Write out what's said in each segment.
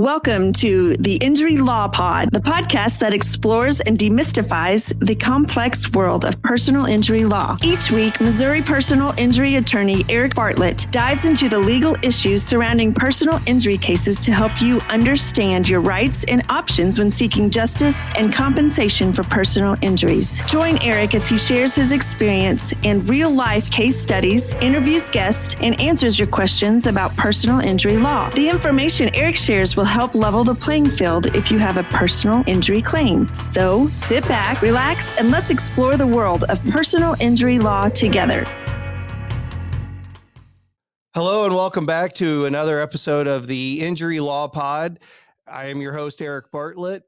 Welcome to the Injury Law Pod, the podcast that explores and demystifies the complex world of personal injury law. Each week, Missouri personal injury attorney Eric Bartlett dives into the legal issues surrounding personal injury cases to help you understand your rights and options when seeking justice and compensation for personal injuries. Join Eric as he shares his experience and real-life case studies, interviews guests, and answers your questions about personal injury law. The information Eric shares will help level the playing field if you have a personal injury claim. So sit back, relax, and let's explore the world of personal injury law together. Hello and welcome back to another episode of the Injury Law Pod. I am your host, Eric Bartlett,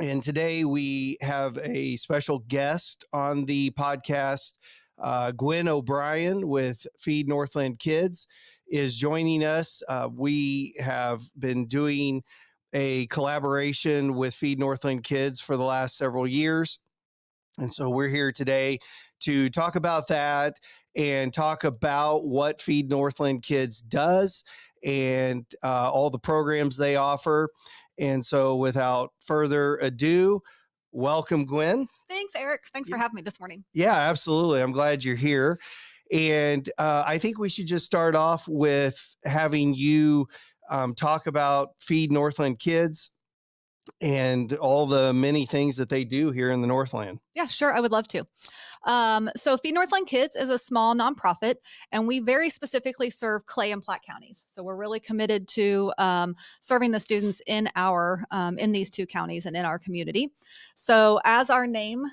and today we have a special guest on the podcast. Gwen O'Brien with Feed Northland Kids is joining us. We have been doing a collaboration with Feed Northland Kids for the last several years. And so we're here today to talk about that and talk about what Feed Northland Kids does and all the programs they offer. And so without further ado, welcome, Gwen. Thanks, Eric. Thanks for having me this morning. Yeah, absolutely. I'm glad you're here. And I think we should just start off with having you talk about Feed Northland Kids and all the many things that they do here in the Northland. Yeah, sure. I would love to. So Feed Northland Kids is a small nonprofit, and we very specifically serve Clay and Platte counties. So we're really committed to serving the students in these two counties and in our community. So as our name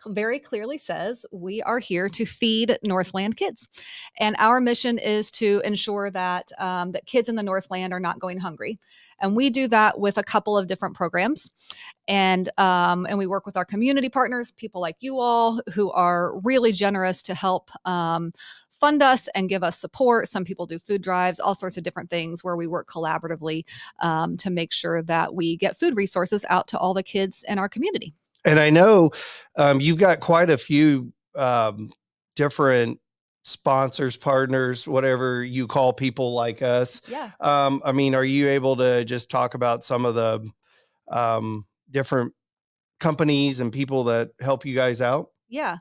very clearly says, we are here to feed Northland kids. And our mission is to ensure that that kids in the Northland are not going hungry. And we do that with a couple of different programs. And we work with our community partners, people like you all who are really generous to help fund us and give us support. Some people do food drives, all sorts of different things where we work collaboratively to make sure that we get food resources out to all the kids in our community. And I know you've got quite a few different sponsors, partners, whatever you call people like us. Yeah. I mean, are you able to just talk about some of the different companies and people that help you guys out? Yeah.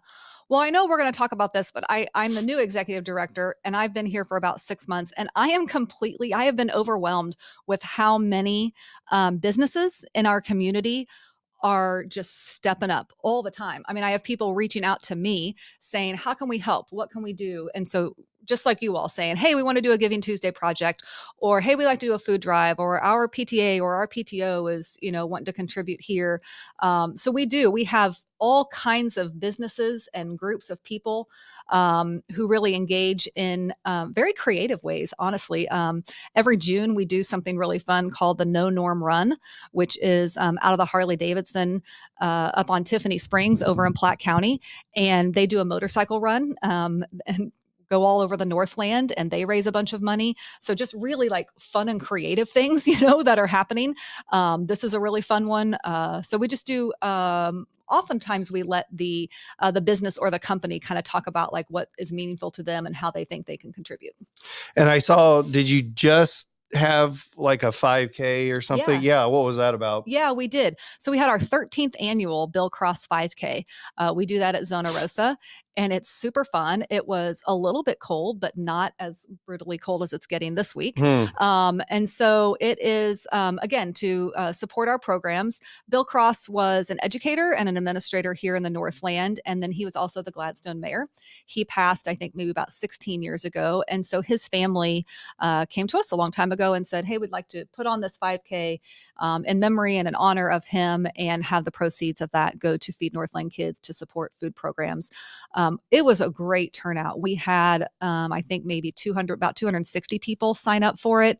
Well, I know we're going to talk about this, but I'm the new executive director and I've been here for about 6 months, and I have been overwhelmed with how many businesses in our community are just stepping up all the time. I mean, I have people reaching out to me saying, how can we help? What can we do? And so just like you all saying, hey, we want to do a Giving Tuesday project, or hey, we like to do a food drive, or our PTA or our PTO is, wanting to contribute here. So we have all kinds of businesses and groups of people who really engage in very creative ways, honestly. Every June, we do something really fun called the No Norm Run, which is out of the Harley Davidson up on Tiffany Springs over in Platte County. And they do a motorcycle run and go all over the Northland, and they raise a bunch of money. So just really like fun and creative things, that are happening. This is a really fun one. So we just do, oftentimes we let the business or the company kind of talk about like what is meaningful to them and how they think they can contribute. And I saw, did you just have like a 5K or something? Yeah. What was that about? Yeah, we did. So we had our 13th annual Bill Cross 5K. We do that at Zona Rosa, and it's super fun. It was a little bit cold, but not as brutally cold as it's getting this week. And so it is, again, to support our programs. Bill Cross was an educator and an administrator here in the Northland, and then he was also the Gladstone mayor. He passed, I think, maybe about 16 years ago. And so his family came to us a long time ago and said, hey, we'd like to put on this 5K in memory and in honor of him, and have the proceeds of that go to Feed Northland Kids to support food programs. It was a great turnout. We had, I think, maybe about 260 people sign up for it.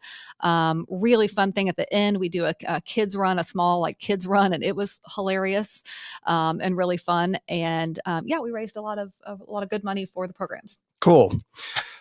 Really fun thing at the end. We do a kids run, a small kids run, and it was hilarious and really fun. And we raised a lot of good money for the programs. Cool.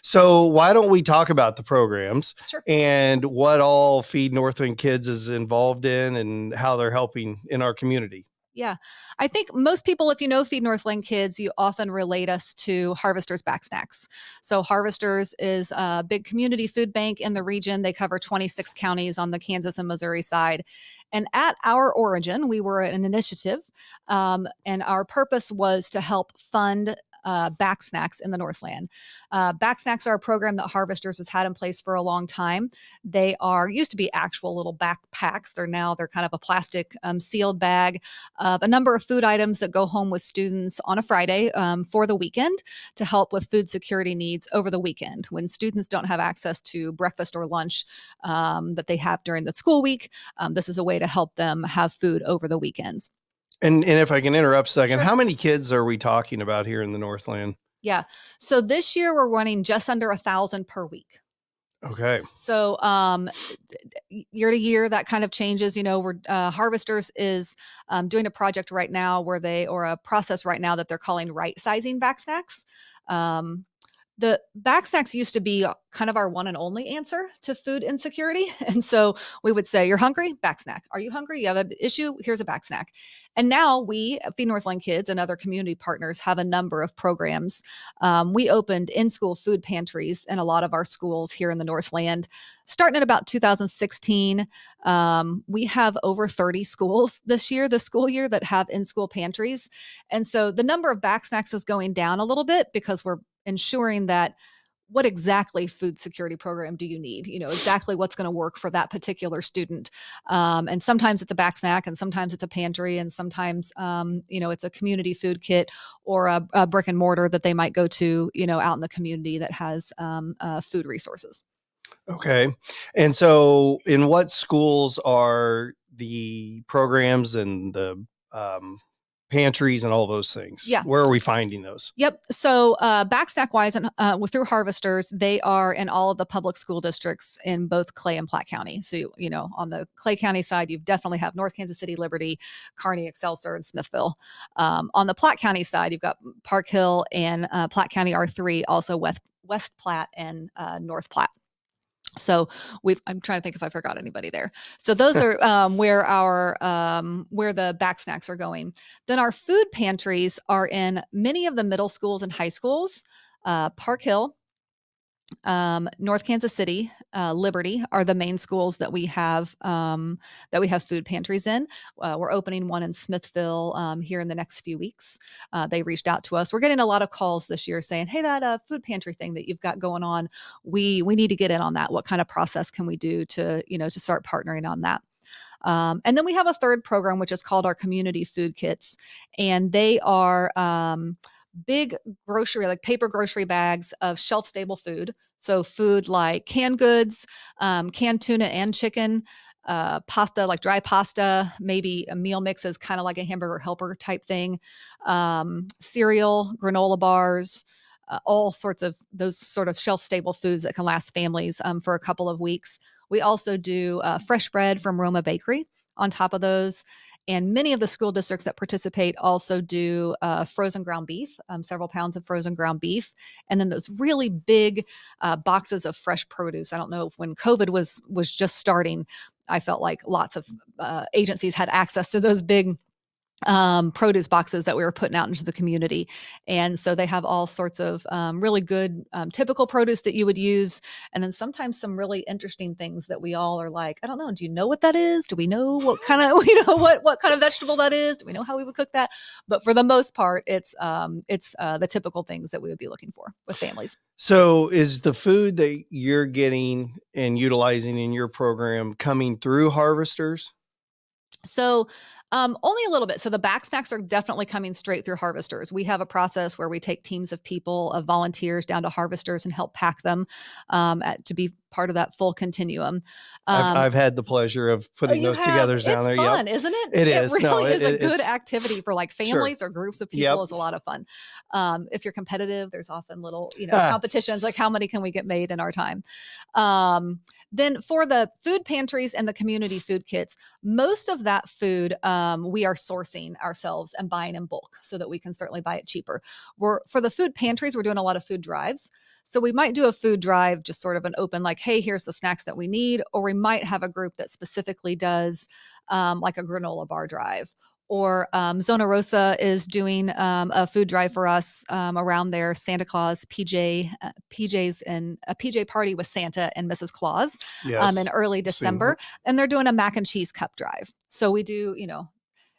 So why don't we talk about the programs? Sure. And what all Feed Northland Kids is involved in and how they're helping in our community? Yeah. I think most people, if you know Feed Northland Kids, you often relate us to Harvesters Back Snacks. So Harvesters is a big community food bank in the region. They cover 26 counties on the Kansas and Missouri side. And at our origin, we were an initiative, and our purpose was to help fund back snacks in the Northland. Back snacks are a program that Harvesters has had in place for a long time. They used to be actual little backpacks. They're kind of a plastic sealed bag of a number of food items that go home with students on a Friday for the weekend to help with food security needs over the weekend when students don't have access to breakfast or lunch that they have during the school week. This is a way to help them have food over the weekends. And if I can interrupt a second, Sure. how many kids are we talking about here in the Northland? Yeah. So this year we're running just under 1,000 per week. Okay. So year to year, that kind of changes. We're Harvesters is doing a project right now or a process right now that they're calling right sizing back snacks. The back snacks used to be kind of our one and only answer to food insecurity. And so we would say, you're hungry? Back snack. Are you hungry? You have an issue? Here's a back snack. And now we, Feed Northland Kids and other community partners, have a number of programs. We opened in-school food pantries in a lot of our schools here in the Northland, starting in about 2016. We have over 30 schools this school year, that have in-school pantries. And so the number of back snacks is going down a little bit because we're ensuring that what exactly food security program do you need? Exactly what's going to work for that particular student. And sometimes it's a back snack, and sometimes it's a pantry, and sometimes, it's a community food kit or a brick and mortar that they might go to, out in the community that has food resources. Okay. And so in what schools are the programs and the pantries and all those things? Yeah. Where are we finding those? Yep. So back snack wise, and through Harvesters, they are in all of the public school districts in both Clay and Platte County. So, on the Clay County side, you definitely have North Kansas City, Liberty, Kearney, Excelsior, and Smithville. On the Platte County side, you've got Park Hill and Platte County R3, also West Platte and North Platte. So I'm trying to think if I forgot anybody there. So those are where the back snacks are going. Then our food pantries are in many of the middle schools and high schools. Park Hill, North Kansas City, Liberty are the main schools that we have food pantries in. We're opening one in Smithville here in the next few weeks. They reached out to us. We're getting a lot of calls this year saying, "Hey, that food pantry thing that you've got going on, we need to get in on that. What kind of process can we do to start partnering on that?" And then we have a third program, which is called our community food kits, and they are big grocery, like paper grocery bags of shelf stable food. So food like canned goods, canned tuna and chicken, pasta, like dry pasta, maybe a meal mixes, kind of like a hamburger helper type thing, cereal, granola bars, all sorts of those sort of shelf stable foods that can last families for a couple of weeks. We also do fresh bread from Roma Bakery on top of those. And many of the school districts that participate also do frozen ground beef, several pounds of frozen ground beef, and then those really big boxes of fresh produce. I don't know if when COVID was just starting, I felt like lots of agencies had access to those big produce boxes that we were putting out into the community. And so they have all sorts of really good typical produce that you would use. And then sometimes some really interesting things that we all are like, I don't know, do you know what that is? Do we know what kind of, what kind of vegetable that is? Do we know how we would cook that? But for the most part, it's the typical things that we would be looking for with families. So is the food that you're getting and utilizing in your program coming through Harvesters? So only a little bit. So the back snacks are definitely coming straight through Harvesters. We have a process where we take teams of people, of volunteers down to Harvesters and help pack them to be part of that full continuum. I've had the pleasure of putting those together down there. It's fun, isn't it? It is. It really is a good it's activity for like families or groups of people. Is a lot of fun. If you're competitive, there's often little, competitions like how many can we get made in our time. Then for the food pantries and the community food kits, most of that food we are sourcing ourselves and buying in bulk so that we can certainly buy it cheaper. For the food pantries, we're doing a lot of food drives. So we might do a food drive, just sort of an open, like, hey, here's the snacks that we need. Or we might have a group that specifically does like a granola bar drive Or Zona Rosa is doing a food drive for us around their Santa Claus PJs and a PJ party with Santa and Mrs. Claus Yes. in early December. And they're doing a mac and cheese cup drive. So we do,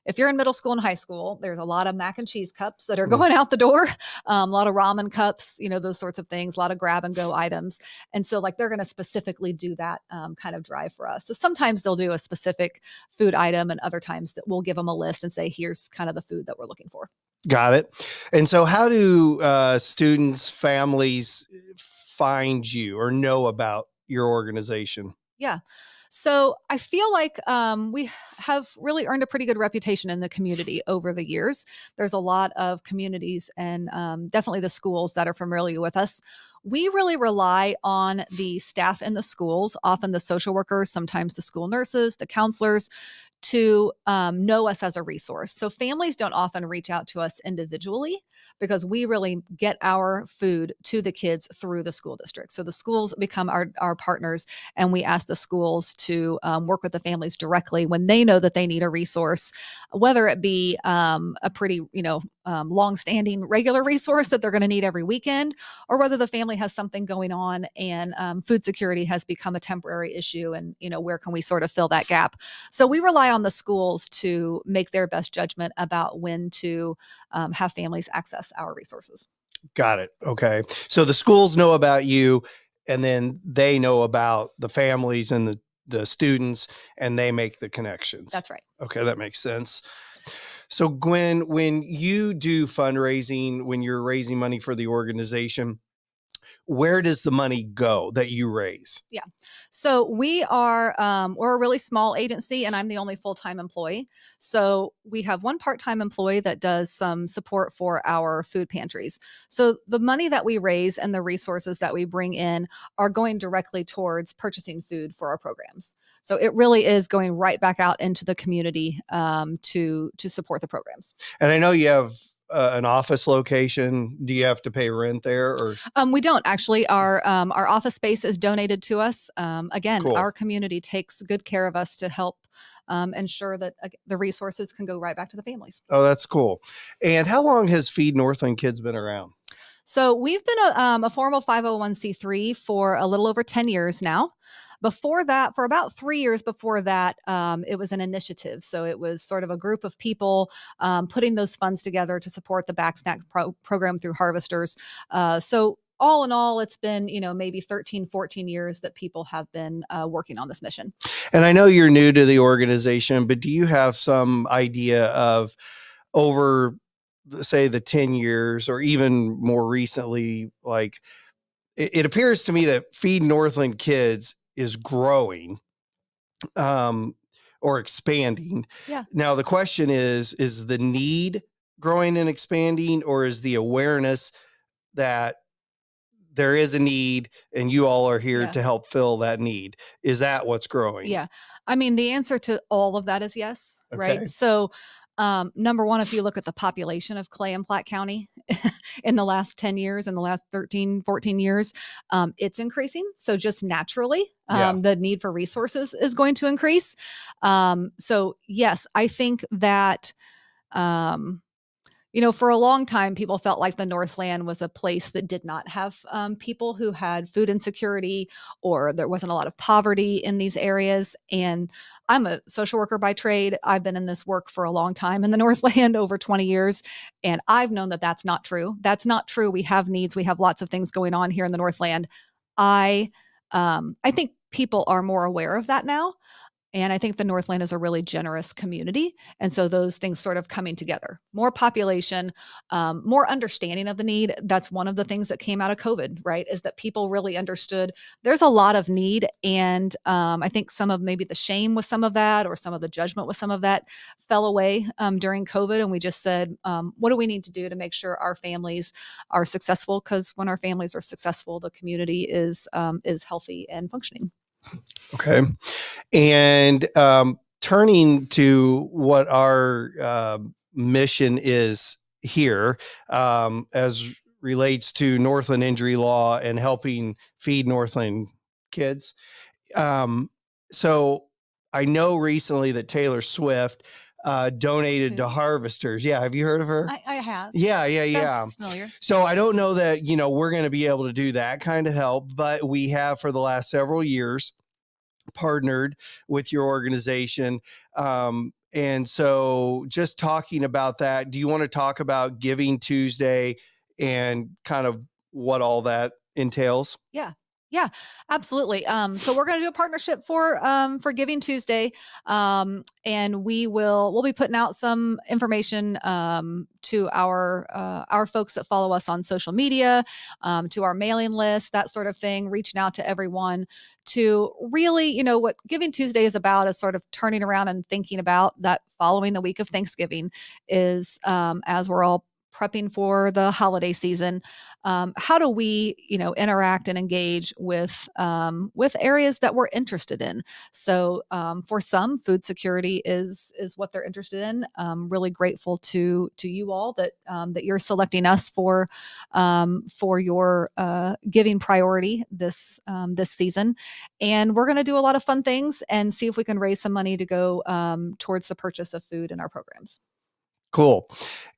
if you're in middle school and high school, there's a lot of mac and cheese cups that are going out the door, a lot of ramen cups, those sorts of things, a lot of grab and go items. And so like they're going to specifically do that kind of drive for us. So sometimes they'll do a specific food item and other times that we'll give them a list and say, here's kind of the food that we're looking for. Got it. And so how do students, families find you or know about your organization? Yeah. So I feel like we have really earned a pretty good reputation in the community over the years. There's a lot of communities and definitely the schools that are familiar with us. We really rely on the staff in the schools, often the social workers, sometimes the school nurses, the counselors, to know us as a resource. So families don't often reach out to us individually because we really get our food to the kids through the school district. So the schools become our partners, and we ask the schools to work with the families directly when they know that they need a resource, whether it be a pretty, long-standing regular resource that they're going to need every weekend, or whether the family has something going on and food security has become a temporary issue, and where can we sort of fill that gap. So we rely on the schools to make their best judgment about when to have families access our resources. Got it. Okay. So the schools know about you, and then they know about the families and the students, and they make the connections. That's right. Okay. That makes sense. So Gwen, when you do fundraising, when you're raising money for the organization, where does the money go that you raise? Yeah. So we're a really small agency, and I'm the only full-time employee. So we have one part-time employee that does some support for our food pantries. So the money that we raise and the resources that we bring in are going directly towards purchasing food for our programs. So it really is going right back out into the community to support the programs. And I know you have an office location. Do you have to pay rent there, or? We don't actually. Our office space is donated to us. Again, Cool. Our community takes good care of us to help ensure that the resources can go right back to the families. Oh, that's cool. And how long has Feed Northland Kids been around? So we've been a formal 501c3 for a little over 10 years now. Before that, for about 3 years before that, it was an initiative. So it was sort of a group of people putting those funds together to support the Back Snack program through harvesters. So all in all, it's been, maybe 13, 14 years that people have been working on this mission. And I know you're new to the organization, but do you have some idea of over, say, the 10 years or even more recently, like it appears to me that Feed Northland Kids is growing or expanding. Yeah. Now, the question is the need growing and expanding, or is the awareness that there is a need and you all are here to help fill that need? Is that what's growing? Yeah. I mean, the answer to all of that is yes. Okay. Right. So, number one, if you look at the population of Clay and Platte County in the last 10 years, in the last 13, 14 years, it's increasing. So just naturally, the need for resources is going to increase. So yes, I think that, for a long time, people felt like the Northland was a place that did not have people who had food insecurity, or there wasn't a lot of poverty in these areas. And I'm a social worker by trade. I've been in this work for a long time in the Northland, over 20 years. And I've known that that's not true. That's not true. We have needs. We have lots of things going on here in the Northland. I think people are more aware of that now. And I think the Northland is a really generous community. And so those things sort of coming together, more population, more understanding of the need. That's one of the things that came out of COVID, right? Is that people really understood there's a lot of need. And I think some of maybe the shame with some of that, or some of the judgment with some of that, fell away during COVID. And we just said, what do we need to do to make sure our families are successful? Because when our families are successful, the community is healthy and functioning. Okay. And turning to what our mission is here, as relates to Northland injury law and helping Feed Northland Kids. So I know recently that Taylor Swift donated to Who? Harvesters. Yeah. Have you heard of her? I have. Yeah. Sounds familiar. So I don't know that, we're going to be able to do that kind of help, but we have for the last several years partnered with your organization. And so just talking about that, do you want to talk about Giving Tuesday and kind of what all that entails? Yeah, absolutely. So we're going to do a partnership for Giving Tuesday, and we'll be putting out some information to our folks that follow us on social media, to our mailing list, that sort of thing. Reaching out to everyone to really, what Giving Tuesday is about is sort of turning around and thinking about that following the week of Thanksgiving is as we're all prepping for the holiday season. How do we, interact and engage with areas that we're interested in? So for some, food security is what they're interested in. Really grateful to you all that you're selecting us for your giving priority this season, and we're going to do a lot of fun things and see if we can raise some money to go towards the purchase of food in our programs. Cool.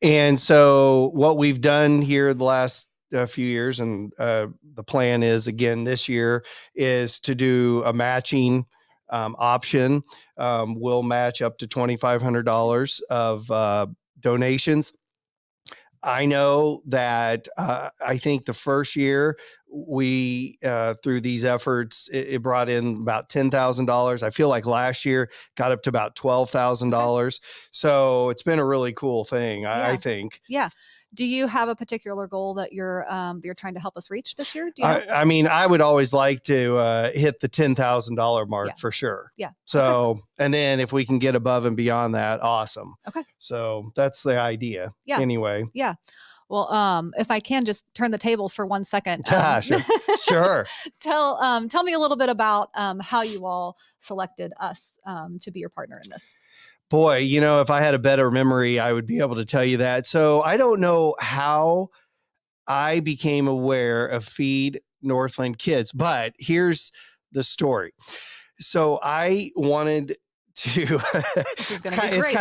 And so what we've done here the last few years, and the plan is again this year, is to do a matching option. We'll match up to $2,500 of donations. I know that I think the first year we, through these efforts, it brought in about $10,000. I feel like last year got up to about $12,000. So it's been a really cool thing, I think. Yeah. Do you have a particular goal that you're trying to help us reach this year? Do you know? I mean, I would always like to hit the $10,000 mark for sure. Yeah. So, and then if we can get above and beyond that, awesome. Okay. So that's the idea. Yeah. Anyway. Yeah. Well, if I can just turn the tables for 1 second. Sure. Tell me a little bit about how you all selected us to be your partner in this. Boy, if I had a better memory, I would be able to tell you that. So I don't know how I became aware of Feed Northland Kids, but here's the story. So I wanted to. This is going to be great.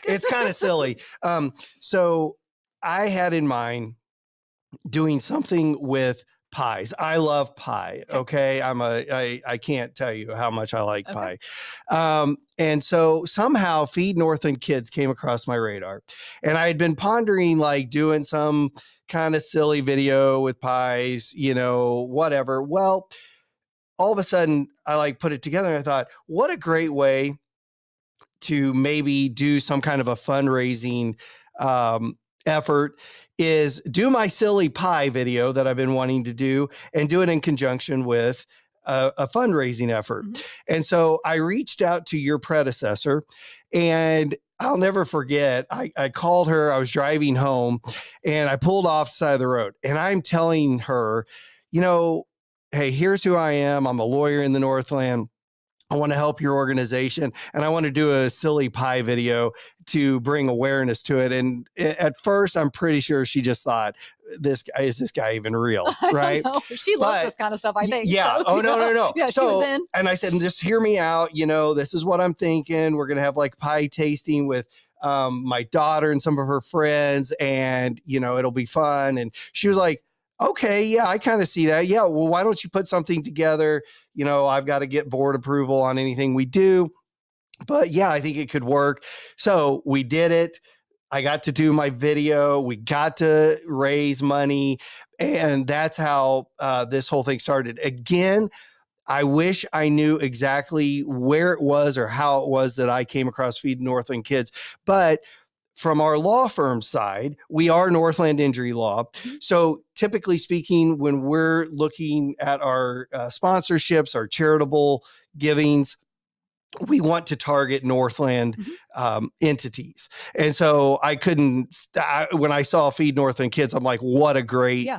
It's kind of silly. So I had in mind doing something with pies. I love pie. Okay. I can't tell you how much I like pie. And so somehow Feed Northland Kids came across my radar, and I had been pondering like doing some kind of silly video with pies, whatever. Well, all of a sudden I like put it together and I thought, what a great way to maybe do some kind of a fundraising effort is do my silly pie video that I've been wanting to do and do it in conjunction with a fundraising effort. Mm-hmm. And so I reached out to your predecessor, and I'll never forget, I called her, I was driving home, and I pulled off the side of the road, and I'm telling her, hey, here's who I am. I'm a lawyer in the Northland. I want to help your organization, and I want to do a silly pie video to bring awareness to it. And at first, I'm pretty sure she just thought, is this guy even real? Right? She loves this kind of stuff, I think. Yeah. So, no. Yeah, so, she was in. And I said, just hear me out. This is what I'm thinking. We're going to have like pie tasting with my daughter and some of her friends, and, it'll be fun. And she was like, okay, yeah, I kind of see that. Yeah, well, why don't you put something together? I've got to get board approval on anything we do. But yeah, I think it could work. So we did it. I got to do my video. We got to raise money. And that's how this whole thing started. Again, I wish I knew exactly where it was or how it was that I came across Feed Northland Kids. But from our law firm side, we are Northland Injury Law. So typically speaking, when we're looking at our sponsorships, our charitable givings, we want to target Northland entities. And so I couldn't, when I saw Feed Northland Kids, I'm like, what a great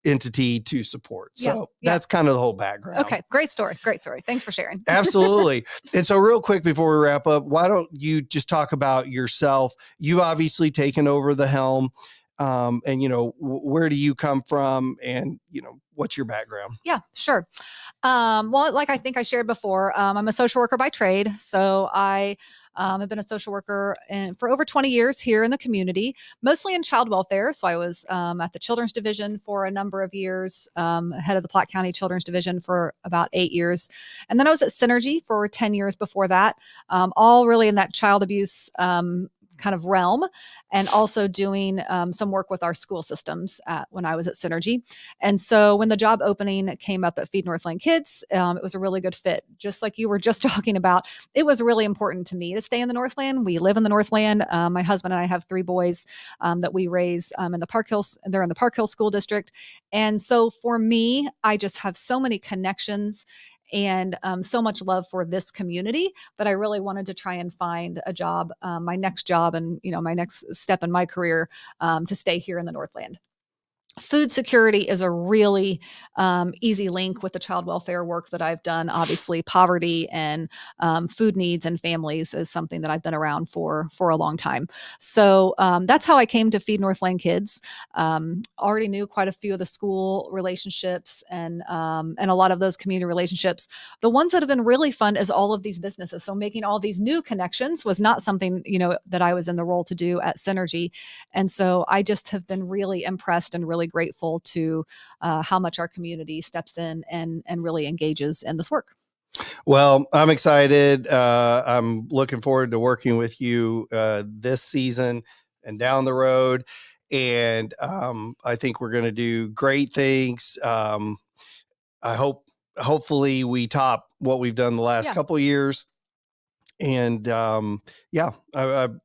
entity to support. So that's kind of the whole background. Okay. Great story. Thanks for sharing. Absolutely. And so real quick before we wrap up, why don't you just talk about yourself? You've obviously taken over the helm. and, where do you come from, and, what's your background? Yeah, sure. Well, like I think I shared before, I'm a social worker by trade. So I have been a social worker for over 20 years here in the community, mostly in child welfare. So I was at the Children's Division for a number of years, head of the Platte County Children's Division for about 8 years. And then I was at Synergy for 10 years before that, all really in that child abuse kind of realm, and also doing some work with our school systems when I was at Synergy. And so when the job opening came up at Feed Northland Kids, it was a really good fit. Just like you were just talking about, it was really important to me to stay in the Northland. We live in the Northland. My husband and I have 3 boys that we raise in the Park Hills. They're in the Park Hills School District. And so for me, I just have so many connections and so much love for this community that I really wanted to try and find a job, my next job, and my next step in my career, to stay here in the Northland. Food security is a really easy link with the child welfare work that I've done. Obviously, poverty and food needs and families is something that I've been around for a long time. So that's how I came to Feed Northland Kids. Already knew quite a few of the school relationships and a lot of those community relationships. The ones that have been really fun is all of these businesses. So making all these new connections was not something that I was in the role to do at Synergy, and so I just have been really impressed and really grateful to how much our community steps in and really engages in this work. Well, I'm excited. I'm looking forward to working with you this season and down the road. And I think we're going to do great things. Hopefully we top what we've done the last couple of years. And I'm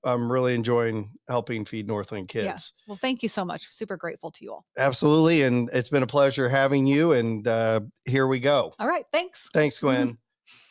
really enjoying helping Feed Northland Kids. Yeah. Well, thank you so much. Super grateful to you all. Absolutely. And it's been a pleasure having you. And here we go. All right. Thanks. Thanks, Gwen.